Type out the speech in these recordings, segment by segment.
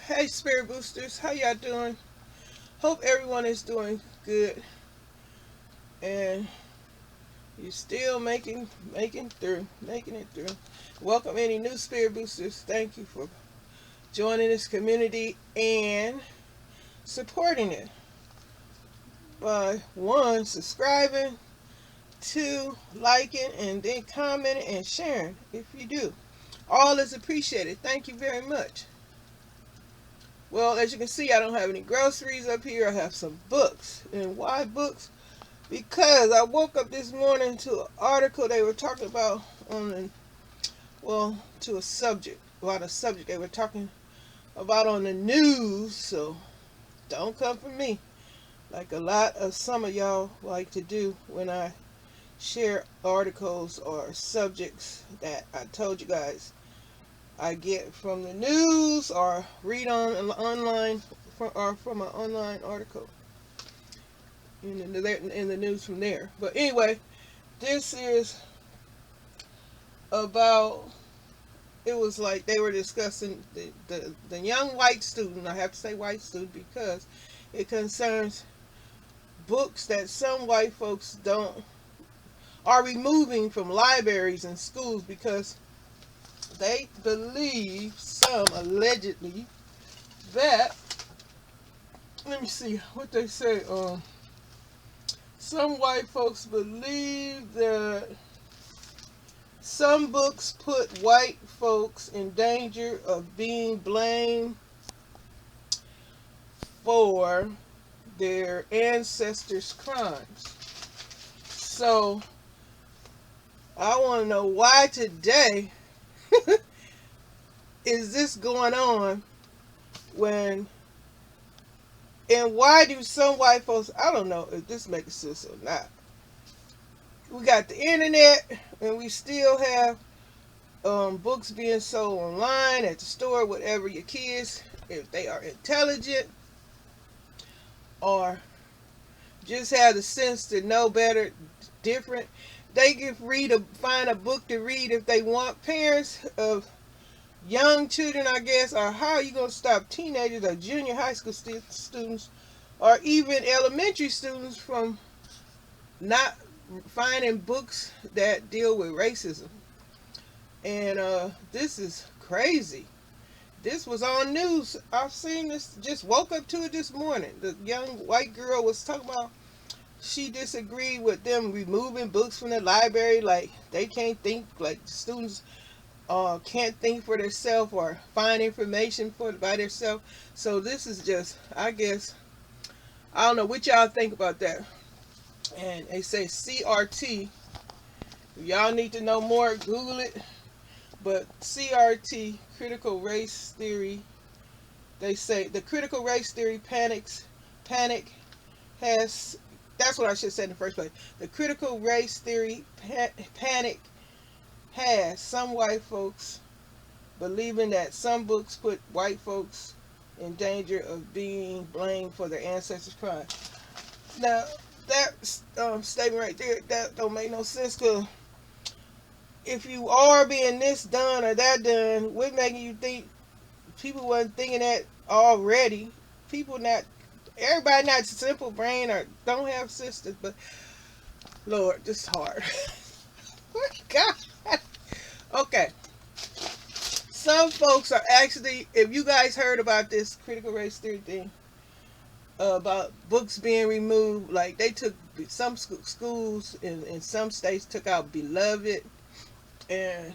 Hey Spirit Boosters, how y'all doing? Hope everyone is doing good and you're still making it through. Welcome any new Spirit Boosters. Thank you for joining this community and supporting it by one, subscribing, two, liking, and then commenting and sharing if you do. All is appreciated. Thank you very much. Well, as you can see, I don't have any groceries up here. I have some books. And why books? Because I woke up this morning to an article they were talking about to a subject, about a subject they were talking about on the news. So don't come for me, like a lot of some of y'all like to do when I share articles or subjects that I told you guys I get from the news or read on online from an online article in the news from there. But anyway, this is about, it was like they were discussing the young white student. I have to say white student because it concerns books that some white folks don't are removing from libraries and schools because they believe, some allegedly, that, let me see what they say, some white folks believe that some books put white folks in danger of being blamed for their ancestors' crimes. So I want to know why today is this going on when, and why do some white folks, I don't know if this makes sense or not. We got the internet and we still have books being sold online at the store, whatever. Your kids, if they are intelligent or just have the sense to know better, different, they can find a book to read if they want. Parents of young children, I guess, or how are you going to stop teenagers or junior high school students or even elementary students from not finding books that deal with racism? And this is crazy. This was on news. I've seen this, just woke up to it this morning. The young white girl was talking about she disagreed with them removing books from the library, like they can't think, like students can't think for themselves or find information by themselves. So this is just, I guess, I don't know what y'all think about that. And they say CRT. If y'all need to know more, Google it. But CRT, critical race theory, they say the critical race theory panic has, that's what I should say in the first place. The critical race theory panic has some white folks believing that some books put white folks in danger of being blamed for their ancestors' crime. Now, that statement right there, that don't make no sense, because if you are being this done or that done, what making you think people wasn't thinking that already? People not, everybody not simple brain or don't have systems, but Lord, this is hard. God. Okay. Some folks are actually, if you guys heard about this critical race theory thing, about books being removed, like they took some schools in some states took out Beloved and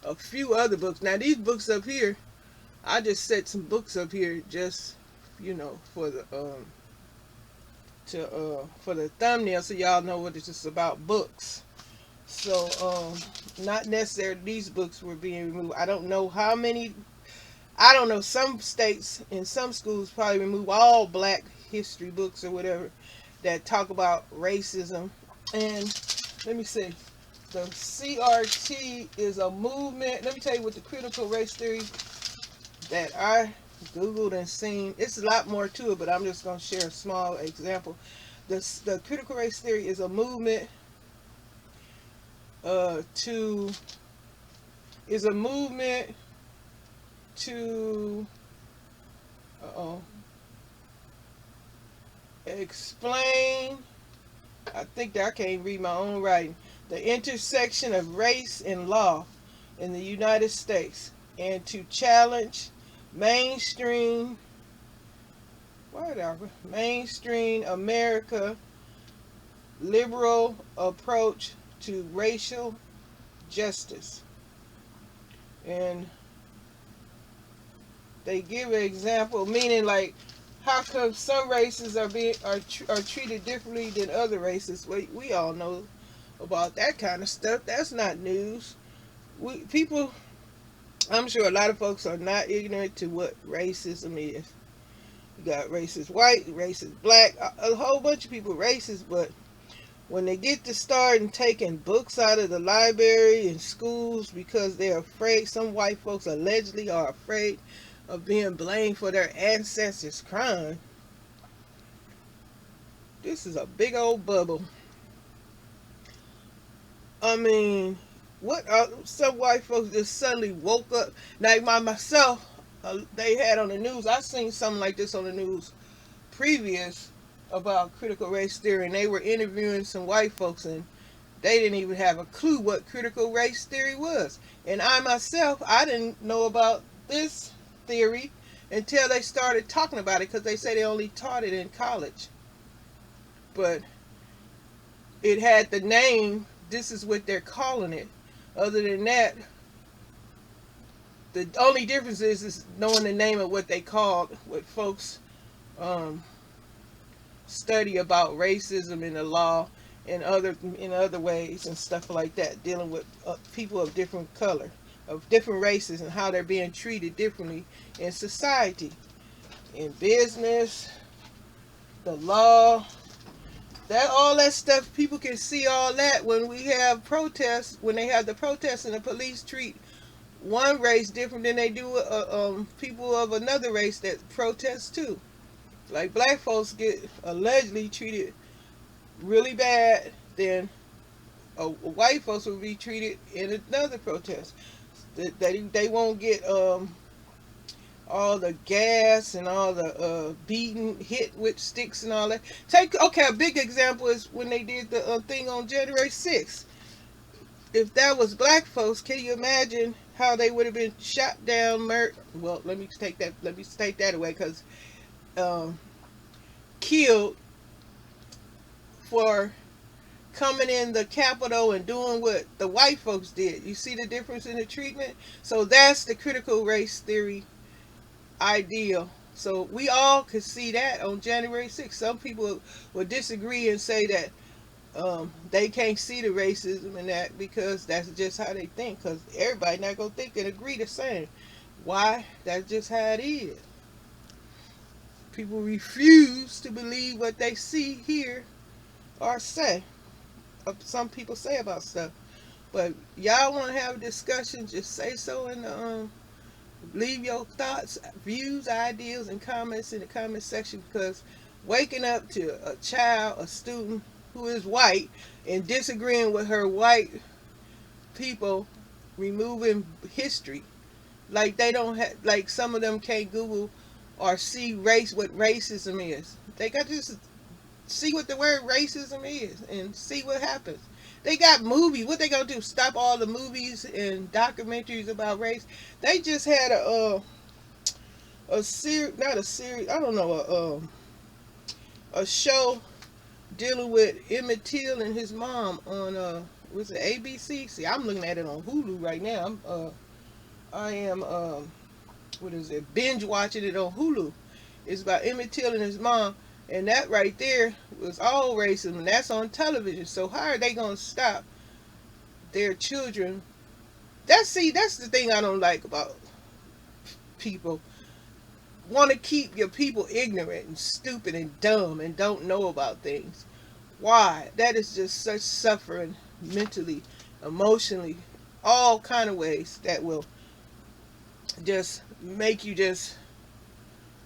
a few other books. Now these books up here, I just set some books up here just, for the for the thumbnail, so y'all know what it's just about, books. So not necessarily these books were being removed. I don't know how many. I don't know. Some states and some schools probably remove all Black history books or whatever that talk about racism. And let me see. The CRT is a movement. Let me tell you what the critical race theory that I Googled and seen. It's a lot more to it, but I'm just going to share a small example. The critical race theory is a movement to Uh-oh. Explain. I think that I can't read my own writing. The intersection of race and law in the United States, and to challenge mainstream, whatever, mainstream America liberal approach to racial justice. And they give an example, meaning like how come some races are treated differently than other races. We all know about that kind of stuff. That's not news. People, I'm sure a lot of folks are not ignorant to what racism is. You got racist white, racist black, a whole bunch of people racist, but when they get to starting taking books out of the library and schools because they're afraid, some white folks allegedly are afraid of being blamed for their ancestors' crime, this is a big old bubble. I mean, what some white folks just suddenly woke up. Like myself, they had on the news. I seen something like this on the news previous about critical race theory, and they were interviewing some white folks, and they didn't even have a clue what critical race theory was. And I myself, I didn't know about this theory until they started talking about it, because they say they only taught it in college. But it had the name, this is what they're calling it. Other than that, the only difference is knowing the name of what they called, what folks study about racism in the law and in other ways and stuff like that, dealing with people of different color, of different races, and how they're being treated differently in society, in business, the law, that all that stuff. People can see all that when we have protests, when they have the protests, and the police treat one race different than they do people of another race that protest too. Like black folks get allegedly treated really bad, then white folks will be treated in another protest. They won't get all the gas and all the beating, hit with sticks and all that. A big example is when they did the thing on January 6th. If that was black folks, can you imagine how they would have been shot down, well, let me take that away, because killed for coming in the Capitol and doing what the white folks did. You see the difference in the treatment? So that's the critical race theory ideal. So we all could see that on January 6th. Some people would disagree and say that they can't see the racism in that because that's just how they think. Because everybody not going to think and agree the same. Why? That's just how it is. People refuse to believe what they see, hear, or say. Some people say about stuff. But y'all want to have a discussion, just say so in the leave your thoughts, views, ideas, and comments in the comment section, because waking up to a child, a student who is white, and disagreeing with her white people, removing history, like they don't have, like some of them can't Google or see what racism is. They got to just see what the word racism is and see what happens. They got movies. What they gonna do? Stop all the movies and documentaries about race? They just had a series, not a series. I don't know, a show dealing with Emmett Till and his mom on was it ABC? See, I'm looking at it on Hulu right now. I am what is it? Binge watching it on Hulu. It's about Emmett Till and his mom. And that right there was all racism, and that's on television. So how are they going to stop their children? That's the thing I don't like about people. Want to keep your people ignorant and stupid and dumb and don't know about things. Why? That is just such suffering, mentally, emotionally, all kind of ways that will just make you just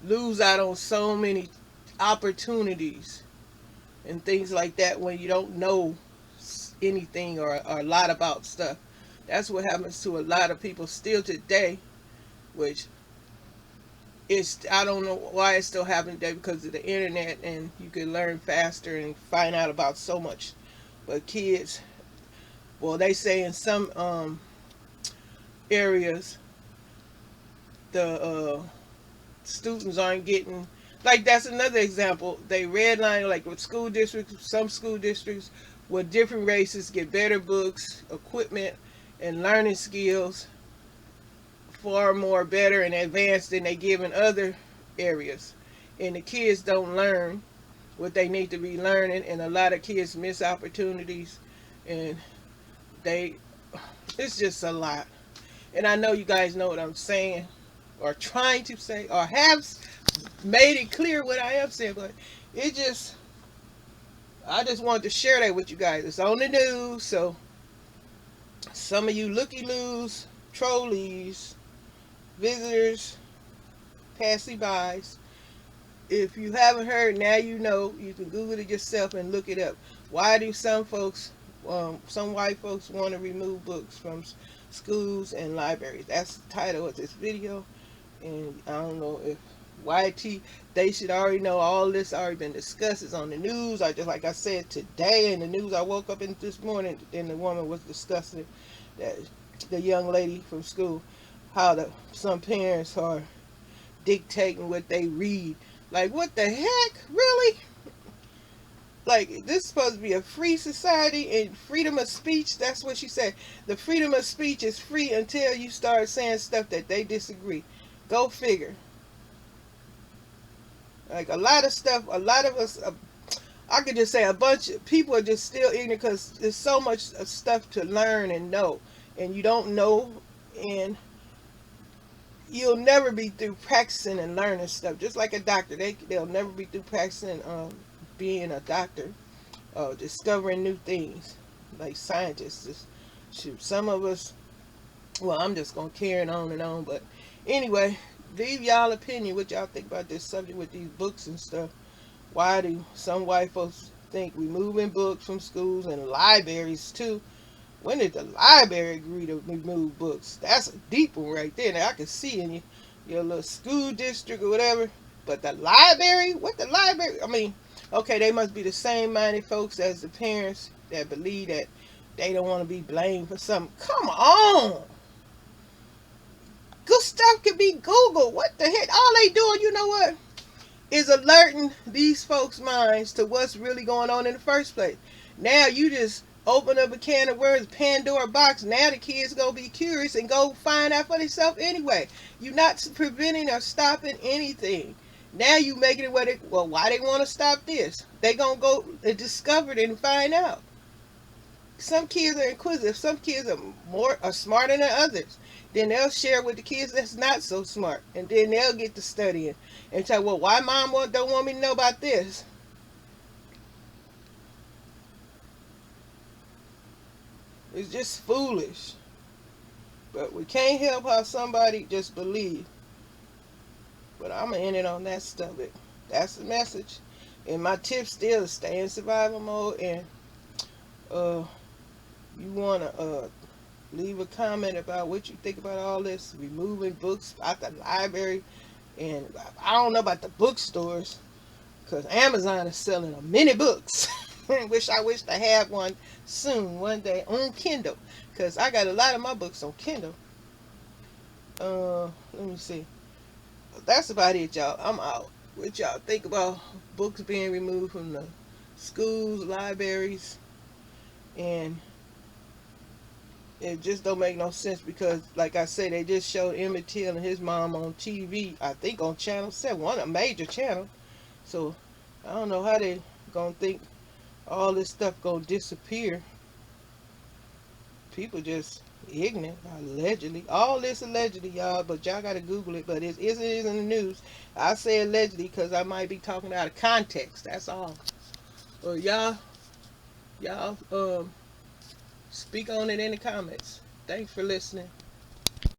lose out on so many opportunities and things like that when you don't know anything or a lot about stuff. That's what happens to a lot of people still today, which It's, I don't know why it's still happening today, because of the internet, and you can learn faster and find out about so much. But kids, well, they say in some areas the students aren't getting, like, that's another example. They redline, like with school districts, some school districts with different races get better books, equipment, and learning skills far more better and advanced than they give in other areas. And the kids don't learn what they need to be learning, and a lot of kids miss opportunities, and they, it's just a lot. And I know you guys know what I'm saying, or trying to say, or have made it clear what I am saying, but it just, I just wanted to share that with you guys. It's on the news, so some of you looky-loos, trolleys, visitors, passy-bys, if you haven't heard, now you know. You can Google it yourself and look it up. Why do some folks, some white folks, want to remove books from schools and libraries? That's the title of this video. And I don't know if YT, they should already know all this already been discussed. It's on the news. I just, like I said, today in the news, I woke up in this morning and the woman was discussing that, the young lady from school, how some parents are dictating what they read. Like, what the heck? Really? Like, this is supposed to be a free society and freedom of speech. That's what she said. The freedom of speech is free until you start saying stuff that they disagree. Go figure. Like, a lot of stuff, a lot of us, I could just say a bunch of people are just still ignorant, because there's so much stuff to learn and know. And you don't know, and you'll never be through practicing and learning stuff. Just like a doctor, they'll never be through practicing being a doctor, discovering new things. Like scientists, shoot, some of us. Well, I'm just gonna carry it on and on. But anyway, leave y'all opinion what y'all think about this subject with these books and stuff. Why do some white folks think removing books from schools and libraries too? When did the library agree to remove books? That's a deep one right there. Now I can see in your little school district or whatever. But the library? What the library? I mean, okay, they must be the same minded folks as the parents that believe that they don't want to be blamed for something. Come on! Good stuff can be Googled. What the heck? All they doing, you know what, is alerting these folks' minds to what's really going on in the first place. Now you just open up a can of worms, Pandora box. Now the kids gonna be curious and go find out for themselves anyway. You're not preventing or stopping anything. Now you making it where well, why they want to stop this? They gonna go and discover it and find out. Some kids are inquisitive. Some kids are smarter than others. Then they'll share with the kids that's not so smart, and then they'll get to studying and say, well, why mom don't want me to know about this? It's just foolish. But we can't help how somebody just believe. But I'm going to end it on that stuff. That's the message. And my tip still is stay in survival mode. And you want to leave a comment about what you think about all this. Removing books out the library. And I don't know about the bookstores, because Amazon is selling a many books. I wish to have one soon, one day, on Kindle, because I got a lot of my books on Kindle. Let me see. That's about it, y'all. I'm out. What y'all think about books being removed from the schools, libraries, and it just don't make no sense, because, like I said, they just showed Emmett Till and his mom on TV, I think on Channel 7, a major channel. So I don't know how they gonna think all this stuff gonna disappear. People just ignorant, allegedly. All this allegedly, y'all, but y'all gotta Google it. But it is in the news. I say allegedly because I might be talking out of context. That's all. Well, y'all speak on it in the comments. Thanks for listening.